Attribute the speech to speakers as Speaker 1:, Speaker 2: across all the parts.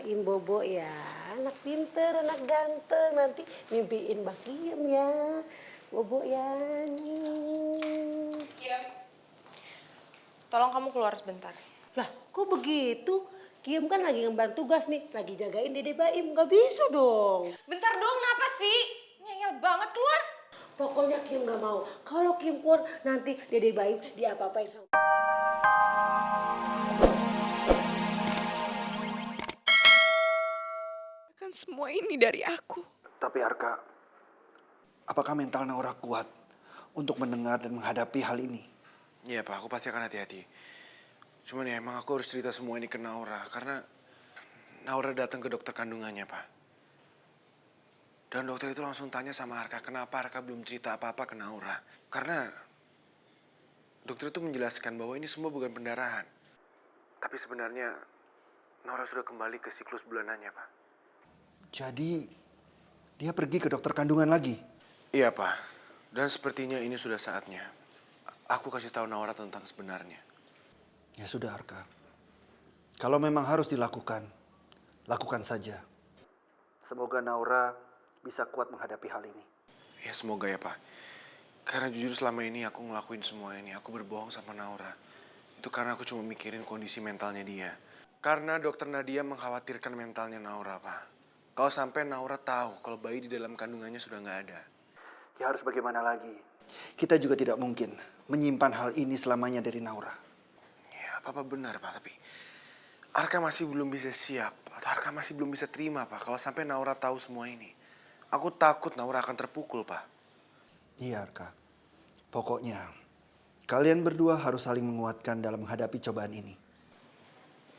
Speaker 1: Baim Bobo ya. Anak pinter, anak ganteng. Nanti mimpiin Mbak Kiem ya. Bobo ya.
Speaker 2: Iya. Tolong kamu keluar sebentar.
Speaker 1: Lah, kok begitu? Kiem kan lagi ngemban tugas nih. Lagi jagain Dede Baim. Gak bisa dong.
Speaker 2: Bentar dong, kenapa sih? Ngeyel banget keluar.
Speaker 1: Pokoknya Kiem gak mau. Kalau Kiem keluar, nanti Dede Baim diapa-apain sama...
Speaker 2: Kan semua ini dari aku.
Speaker 3: Tapi Arka, apakah mental Naura kuat untuk mendengar dan menghadapi hal ini?
Speaker 4: Iya Pak, aku pasti akan hati-hati. Cuman ya emang aku harus cerita semua ini ke Naura. Karena Naura datang ke dokter kandungannya Pak. Dan dokter itu langsung tanya sama Arka, kenapa Arka belum cerita apa-apa ke Naura. Karena dokter itu menjelaskan bahwa ini semua bukan pendarahan. Tapi sebenarnya Naura sudah kembali ke siklus bulanannya Pak.
Speaker 3: Jadi, dia pergi ke dokter kandungan lagi?
Speaker 4: Iya Pak, dan sepertinya ini sudah saatnya. Aku kasih tahu Naura tentang sebenarnya.
Speaker 3: Ya sudah Arka, kalau memang harus dilakukan, lakukan saja. Semoga Naura bisa kuat menghadapi hal ini.
Speaker 4: Ya semoga ya Pak. Karena jujur selama ini aku ngelakuin semua ini, aku berbohong sama Naura. Itu karena aku cuma mikirin kondisi mentalnya dia. Karena dokter Nadia mengkhawatirkan mentalnya Naura Pak. Kalau sampai Naura tahu kalau bayi di dalam kandungannya sudah nggak ada.
Speaker 3: Ya harus bagaimana lagi? Kita juga tidak mungkin menyimpan hal ini selamanya dari Naura.
Speaker 4: Ya Papa benar Pak, tapi Arka masih belum bisa siap. Atau Arka masih belum bisa terima Pak kalau sampai Naura tahu semua ini. Aku takut Naura akan terpukul Pak.
Speaker 3: Iya Arka, pokoknya kalian berdua harus saling menguatkan dalam menghadapi cobaan ini.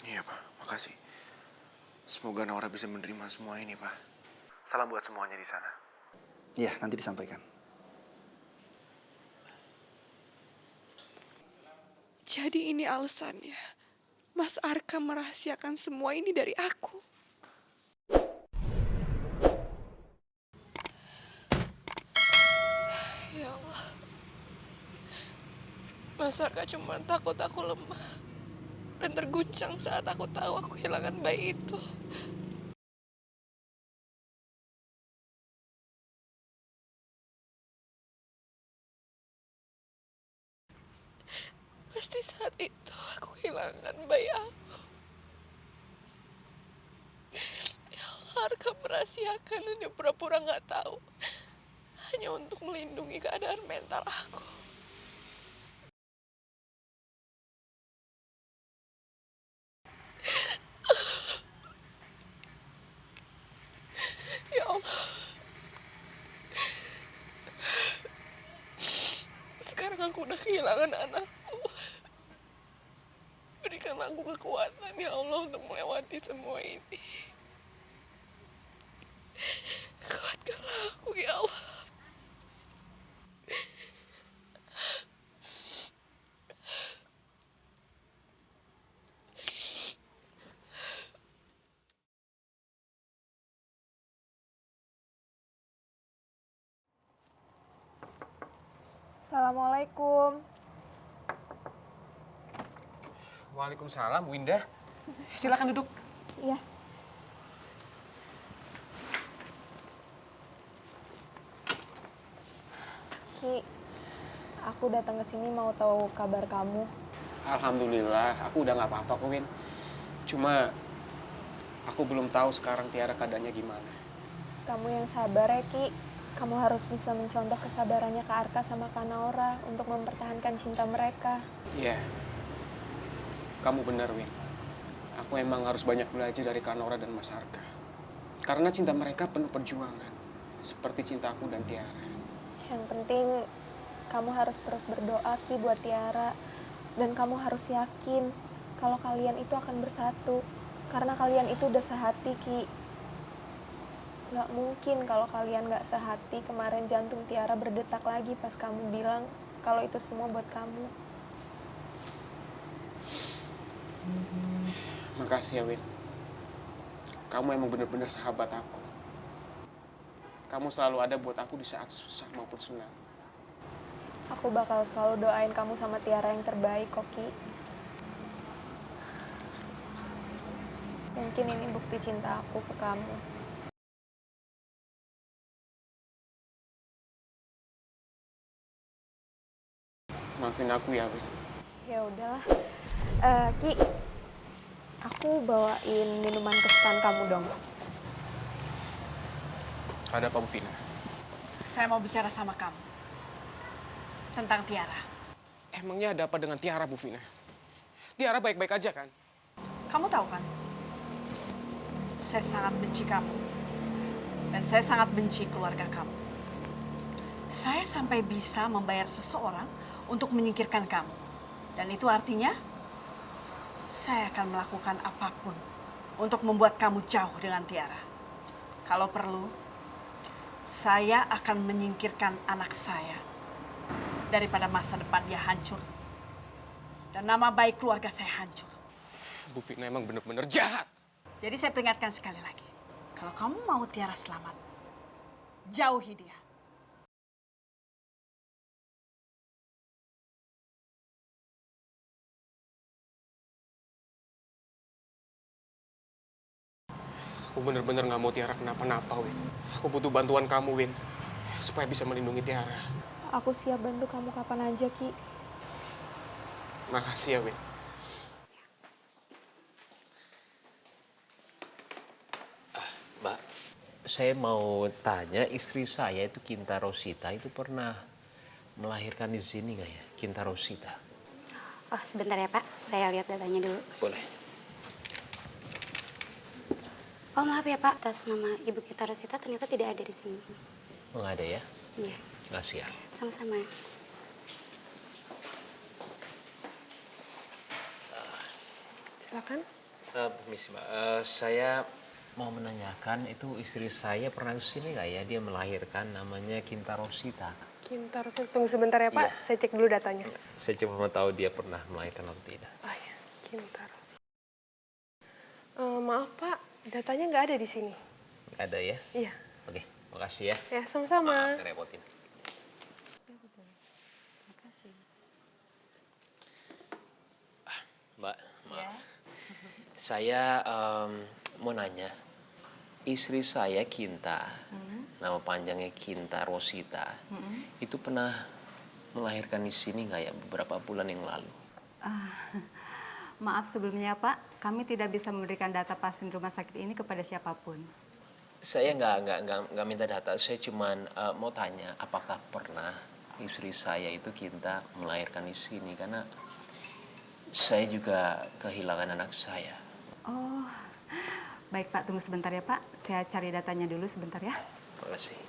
Speaker 4: Iya Pak, makasih. Semoga Naura bisa menerima semua ini Pak. Salam buat semuanya di sana.
Speaker 3: Iya, nanti disampaikan.
Speaker 2: Jadi ini alasannya. Mas Arka merahasiakan semua ini dari aku. Ya Allah. Mas Arka cuma takut aku lemah. Dan terguncang saat aku tahu aku kehilangan bayi itu. Pasti saat itu aku kehilangan bayi aku. Ya Allah, Arka merahasiakan dan dia pura-pura gak tahu. Hanya untuk melindungi keadaan mental aku. Ya Allah. Sekarang aku udah kehilangan anakku. Berikan aku kekuatan ya Allah untuk melewati semua ini. Kuatkanlah aku ya Allah.
Speaker 5: Assalamualaikum.
Speaker 6: Waalaikumsalam, Bu Indah. Silakan duduk.
Speaker 5: Iya. Ki, aku datang ke sini mau tahu kabar kamu.
Speaker 6: Alhamdulillah, aku udah nggak apa-apa kok, Win. Cuma aku belum tahu sekarang Tiara keadaannya gimana.
Speaker 5: Kamu yang sabar ya, Ki. Kamu harus bisa mencontoh kesabarannya Kak Arka sama Kak Naura untuk mempertahankan cinta mereka.
Speaker 6: Iya, kamu benar, Win. Aku emang harus banyak belajar dari Kak Naura dan Mas Arka. Karena cinta mereka penuh perjuangan. Seperti cinta aku dan Tiara.
Speaker 5: Yang penting, kamu harus terus berdoa, Ki, buat Tiara. Dan kamu harus yakin kalau kalian itu akan bersatu. Karena kalian itu udah sehati, Ki. Gak mungkin kalau kalian gak sehati. Kemarin jantung Tiara berdetak lagi pas kamu bilang kalau itu semua buat kamu.
Speaker 6: Makasih ya, Win. Kamu emang bener-bener sahabat aku. Kamu selalu ada buat aku di saat susah maupun senang.
Speaker 5: Aku bakal selalu doain kamu sama Tiara yang terbaik, kok, Ki. Mungkin ini bukti cinta aku ke kamu.
Speaker 6: Maafin aku ya, Win.
Speaker 5: Ya udahlah. Ki, aku bawain minuman kesukaan kamu dong.
Speaker 6: Ada apa, Bu Vina?
Speaker 7: Saya mau bicara sama kamu tentang Tiara.
Speaker 6: Emangnya ada apa dengan Tiara, Bu Vina? Tiara baik-baik aja kan?
Speaker 7: Kamu tahu kan? Saya sangat benci kamu. Dan saya sangat benci keluarga kamu. Saya sampai bisa membayar seseorang untuk menyingkirkan kamu. Dan itu artinya saya akan melakukan apapun untuk membuat kamu jauh dengan Tiara. Kalau perlu, saya akan menyingkirkan anak saya daripada masa depan dia hancur. Dan nama baik keluarga saya hancur.
Speaker 6: Bu Vina emang bener-bener jahat.
Speaker 7: Jadi saya peringatkan sekali lagi. Kalau kamu mau Tiara selamat, jauhi dia.
Speaker 6: Aku bener-bener gak mau Tiara kenapa-napa, Win. Aku butuh bantuan kamu, Win. Supaya bisa melindungi Tiara.
Speaker 5: Aku siap bantu kamu kapan aja, Ki.
Speaker 6: Makasih ya, Win.
Speaker 8: Mbak, saya mau tanya istri saya itu Kinta Rosita itu pernah melahirkan di sini nggak ya, Kinta Rosita?
Speaker 9: Oh, sebentar ya Pak, saya lihat datanya dulu.
Speaker 8: Boleh.
Speaker 9: Oh, maaf ya Pak, atas nama Ibu Kinta Rosita ternyata tidak ada di sini.
Speaker 8: Oh, nggak ada ya?
Speaker 9: Iya,
Speaker 8: Makasih ya.
Speaker 9: sama-sama.
Speaker 5: Silakan.
Speaker 8: Permisi, Mbak. Saya mau menanyakan itu istri saya pernah ke sini nggak ya? Dia melahirkan namanya Kinta Rosita.
Speaker 10: Kinta Rosita, tunggu sebentar ya Pak,
Speaker 8: Iya.
Speaker 10: saya cek dulu datanya.
Speaker 8: Saya cuma mau tahu dia pernah melahirkan atau tidak.
Speaker 10: Oh ya, Kinta Rosita. Maaf Pak, datanya nggak ada di sini.
Speaker 8: Nggak ada ya?
Speaker 10: Iya.
Speaker 8: Oke, makasih ya.
Speaker 10: Ya, sama-sama.
Speaker 8: Maaf ngerepotin. Mbak, maaf. Saya mau nanya, istri saya Kinta, nama panjangnya Kinta Rosita, itu pernah melahirkan di sini nggak ya beberapa bulan yang lalu?
Speaker 11: Maaf sebelumnya Pak, kami tidak bisa memberikan data pasien rumah sakit ini kepada siapapun.
Speaker 8: Saya nggak minta data, saya cuman mau tanya apakah pernah istri saya itu Kinta melahirkan di sini karena saya juga kehilangan anak saya.
Speaker 11: Oh, baik Pak, tunggu sebentar ya Pak. Saya cari datanya dulu sebentar ya.
Speaker 8: Terima kasih.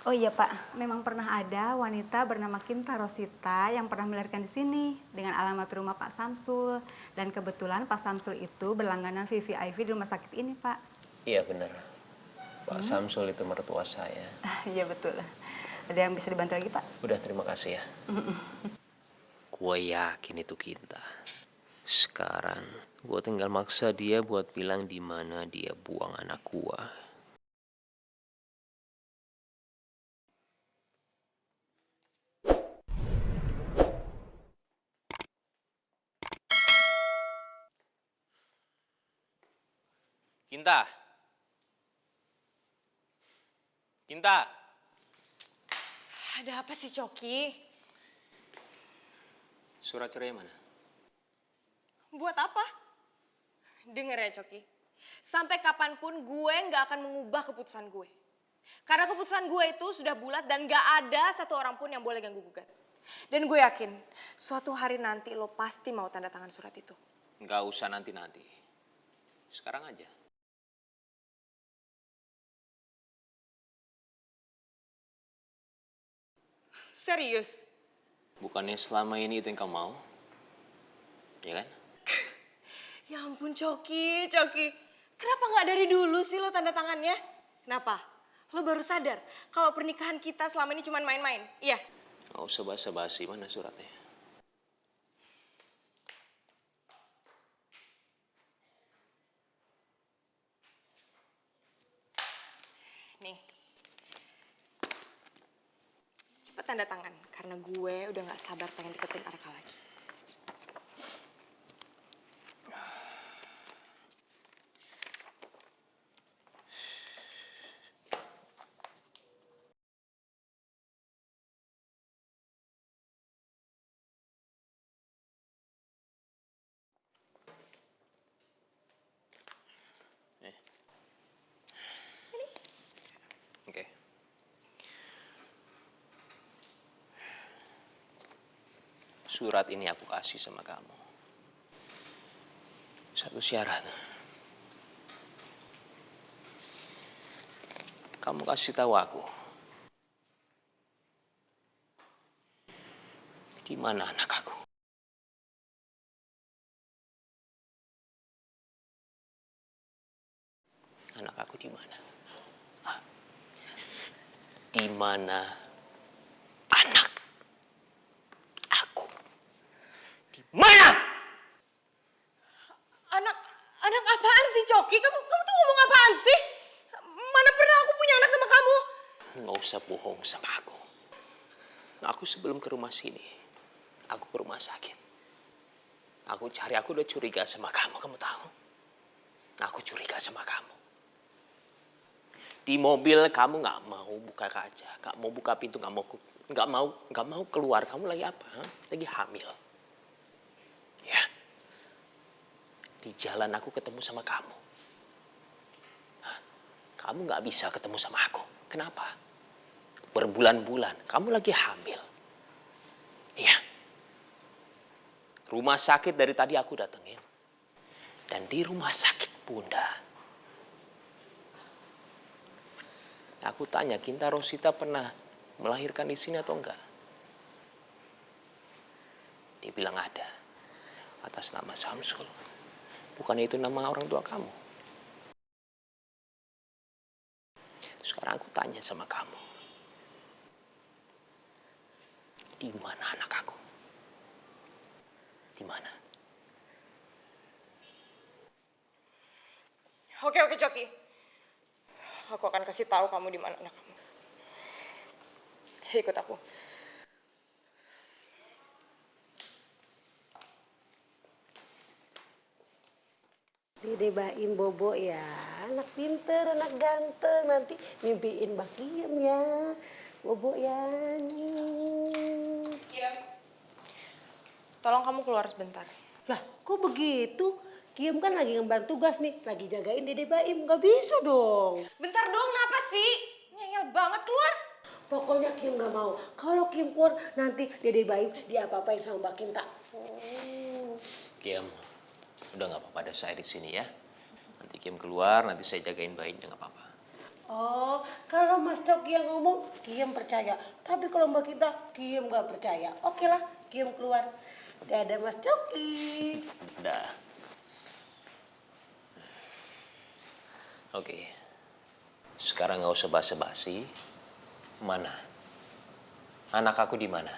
Speaker 11: Oh iya Pak, memang pernah ada wanita bernama Kinta Rosita yang pernah melahirkan di sini dengan alamat rumah Pak Samsul. Dan kebetulan Pak Samsul itu berlangganan VVIP di rumah sakit ini Pak.
Speaker 8: Iya benar, Pak Samsul itu mertua saya.
Speaker 11: Iya betul. Ada yang bisa dibantu lagi Pak?
Speaker 8: Udah, terima kasih ya. Gue yakin itu Kinta. Sekarang gue tinggal maksa dia buat bilang di mana dia buang anak gue. Kinta. Kinta.
Speaker 2: Ada apa sih, Coki?
Speaker 8: Surat cerai mana?
Speaker 2: Buat apa? Dengar ya, Coki. Sampai kapanpun gue nggak akan mengubah keputusan gue. Karena keputusan gue itu sudah bulat dan nggak ada satu orang pun yang boleh ganggu gugat. Dan gue yakin suatu hari nanti lo pasti mau tanda tangan surat itu.
Speaker 8: Nggak usah nanti-nanti. Sekarang aja.
Speaker 2: Serius?
Speaker 8: Bukannya selama ini itu yang kamu mau? Ya kan?
Speaker 2: Ya ampun, Coki. Kenapa nggak dari dulu sih lo tanda tangannya? Kenapa? Lo baru sadar kalau pernikahan kita selama ini cuma main-main? Iya?
Speaker 8: Nggak usah basa-basi, mana suratnya?
Speaker 2: Nih. cepet tanda tangan. Karena gue udah gak sabar pengen deketin Arka lagi.
Speaker 8: Oke. Surat ini aku kasih sama kamu. Satu syarat. Kamu kasih tahu aku. Di mana anak aku? Anak aku di mana? Hah? Di mana anak aku? Di mana?
Speaker 2: Anak apaan sih, Coki? Kamu tuh ngomong apaan sih? Mana pernah aku punya anak sama kamu?
Speaker 8: Nggak usah bohong sama aku. Aku sebelum ke rumah sini, aku ke rumah sakit. Aku udah curiga sama kamu tahu? Aku curiga sama kamu. Di mobil kamu nggak mau buka kaca, nggak mau buka pintu, nggak mau keluar. Kamu lagi apa? Huh? Lagi hamil. Ya. Di jalan aku ketemu sama kamu. Hah? Kamu nggak bisa ketemu sama aku. Kenapa? Berbulan-bulan kamu lagi hamil. Iya. Rumah sakit dari tadi aku datengin. Dan di rumah sakit Bunda, aku tanya, Kinta Rosita pernah melahirkan di sini atau enggak? Dia bilang ada. Atas nama Samsul. Bukannya itu nama orang tua kamu? Sekarang aku tanya sama kamu. Di mana anak aku? Di mana?
Speaker 2: Oke, Coki. Aku akan kasih tahu kamu di mana anak kamu. Ikut aku.
Speaker 1: Dede Baim Bobo ya, anak pinter, anak ganteng, nanti mimpiin Mbak Kiem ya, Bobo ya.
Speaker 2: Tolong kamu keluar sebentar.
Speaker 1: Lah, kok begitu? Kiem kan lagi ngemban tugas nih, lagi jagain Dede Baim, gak bisa dong.
Speaker 2: Bentar dong, kenapa sih? Ngeyel banget, keluar.
Speaker 1: Pokoknya Kiem gak mau. Kalau Kiem keluar, nanti Dede Baim diapa-apain sama Mbak Kinta.
Speaker 8: Kiem, udah nggak apa-apa, ada saya di sini ya. Nanti Kiem keluar, nanti saya jagain bayinya, nggak apa-apa.
Speaker 1: Oh, kalau Mas Coki yang ngomong, Kiem percaya. Tapi kalau Mbak Kinta, Kiem gak percaya. Oke lah, Kiem keluar. Dadah Mas Coki.
Speaker 8: Dah. Oke. Sekarang nggak usah basa-basi. Mana? Anak aku di mana?